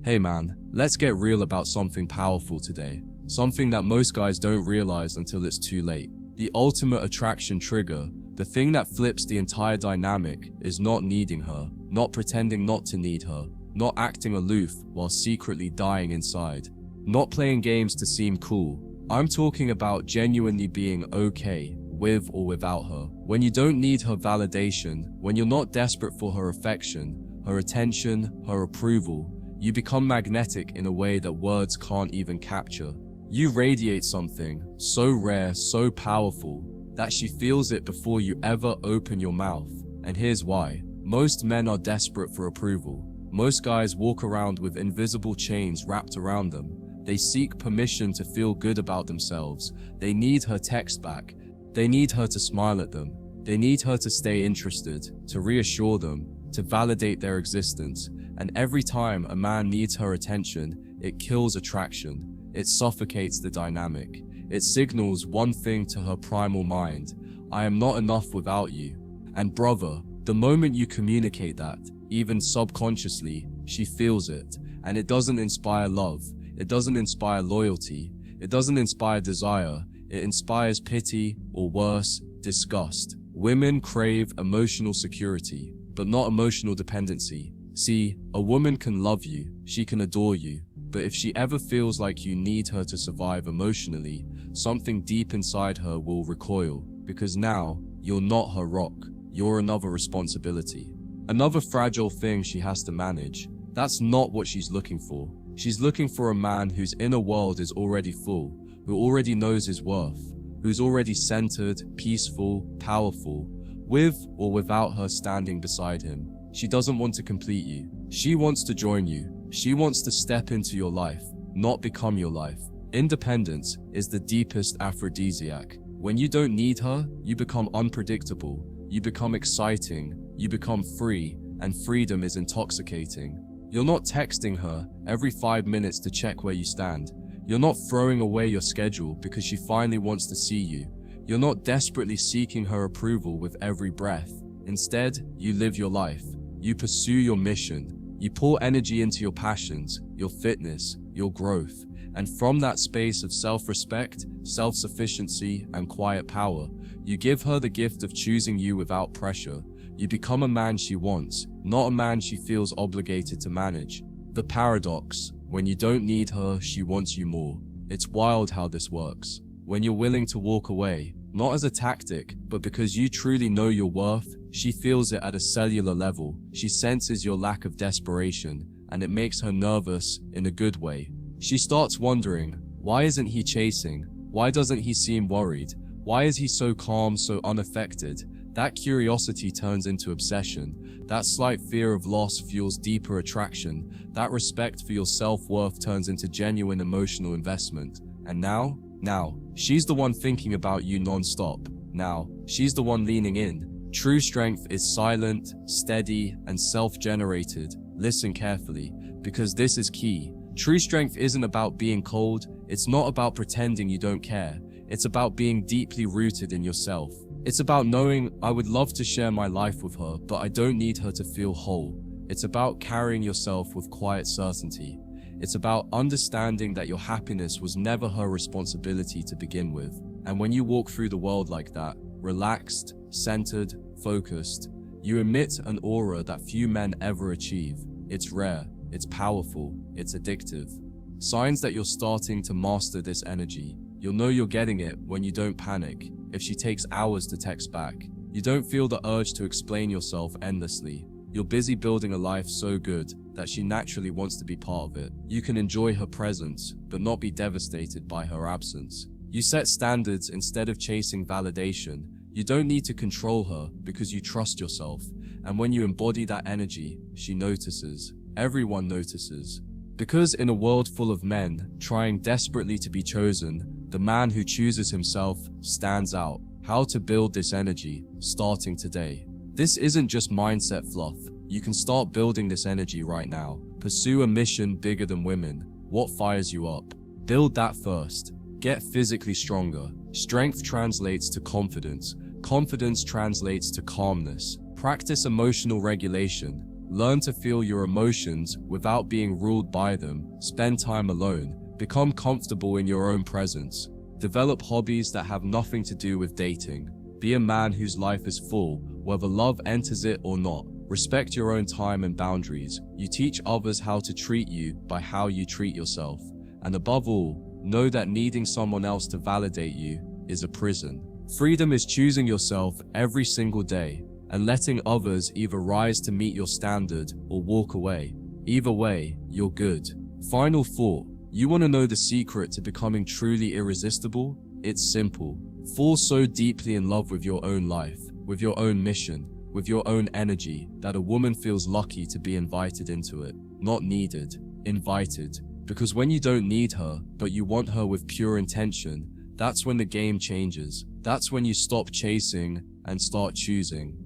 Hey man, let's get real about something powerful today. Something that most guys don't realize until it's too late. The ultimate attraction trigger, the thing that flips the entire dynamic, is not needing her, not pretending not to need her, not acting aloof while secretly dying inside, not playing games to seem cool. I'm talking about genuinely being okay with or without her. When you don't need her validation, when you're not desperate for her affection, her attention, her approval, you become magnetic in a way that words can't even capture. You radiate something so rare, so powerful, that she feels it before you ever open your mouth. And here's why. Most men are desperate for approval. Most guys walk around with invisible chains wrapped around them. They seek permission to feel good about themselves. They need her text back. They need her to smile at them. They need her to stay interested, to reassure them, to validate their existence. And every time a man needs her attention, it kills attraction. It suffocates the dynamic. It signals one thing to her primal mind: I am not enough without you. And brother, the moment you communicate that, even subconsciously, she feels it. And it doesn't inspire love. It doesn't inspire loyalty. It doesn't inspire desire. It inspires pity, or worse, disgust. Women crave emotional security, but not emotional dependency. See, a woman can love you, she can adore you, but if she ever feels like you need her to survive emotionally, something deep inside her will recoil, because now, you're not her rock, you're another responsibility. Another fragile thing she has to manage. That's not what she's looking for. She's looking for a man whose inner world is already full, who already knows his worth, who's already centered, peaceful, powerful, with or without her standing beside him. She doesn't want to complete you. She wants to join you. She wants to step into your life, not become your life. Independence is the deepest aphrodisiac. When you don't need her, you become unpredictable. You become exciting. You become free, and freedom is intoxicating. You're not texting her every 5 minutes to check where you stand. You're not throwing away your schedule because she finally wants to see you. You're not desperately seeking her approval with every breath. Instead, you live your life. You pursue your mission. You pour energy into your passions, your fitness, your growth. And from that space of self-respect, self-sufficiency, and quiet power, you give her the gift of choosing you without pressure. You become a man she wants, not a man she feels obligated to manage. The paradox: when you don't need her, she wants you more. It's wild how this works. When you're willing to walk away, not as a tactic, but because you truly know your worth, she feels it at a cellular level. She senses your lack of desperation, and it makes her nervous in a good way. She starts wondering, why isn't he chasing? Why doesn't he seem worried? Why is he so calm, so unaffected? That curiosity turns into obsession. That slight fear of loss fuels deeper attraction. That respect for your self-worth turns into genuine emotional investment. And now, she's the one thinking about you non-stop. Now, she's the one leaning in. True strength is silent, steady, and self-generated. Listen carefully, because this is key. True strength isn't about being cold. It's not about pretending you don't care. It's about being deeply rooted in yourself. It's about knowing, I would love to share my life with her, but I don't need her to feel whole. It's about carrying yourself with quiet certainty. It's about understanding that your happiness was never her responsibility to begin with. And when you walk through the world like that, relaxed, centered, focused, you emit an aura that few men ever achieve. It's rare, it's powerful, it's addictive. Signs that you're starting to master this energy. You'll know you're getting it when you don't panic. If she takes hours to text back, you don't feel the urge to explain yourself endlessly. You're busy building a life so good that she naturally wants to be part of it. You can enjoy her presence, but not be devastated by her absence. You set standards instead of chasing validation. You don't need to control her because you trust yourself. And when you embody that energy, she notices. Everyone notices. Because in a world full of men trying desperately to be chosen, the man who chooses himself stands out. How to build this energy, starting today. This isn't just mindset fluff. You can start building this energy right now. Pursue a mission bigger than women. What fires you up? Build that first. Get physically stronger. Strength translates to confidence. Confidence translates to calmness. Practice emotional regulation. Learn to feel your emotions without being ruled by them. Spend time alone. Become comfortable in your own presence. Develop hobbies that have nothing to do with dating. Be a man whose life is full, whether love enters it or not. Respect your own time and boundaries. You teach others how to treat you by how you treat yourself. And above all, know that needing someone else to validate you is a prison. Freedom is choosing yourself every single day and letting others either rise to meet your standard or walk away. Either way, you're good. Final thought. You want to know the secret to becoming truly irresistible? It's simple. Fall so deeply in love with your own life, with your own mission, with your own energy, that a woman feels lucky to be invited into it. Not needed, invited. Because when you don't need her, but you want her with pure intention, that's when the game changes. That's when you stop chasing and start choosing.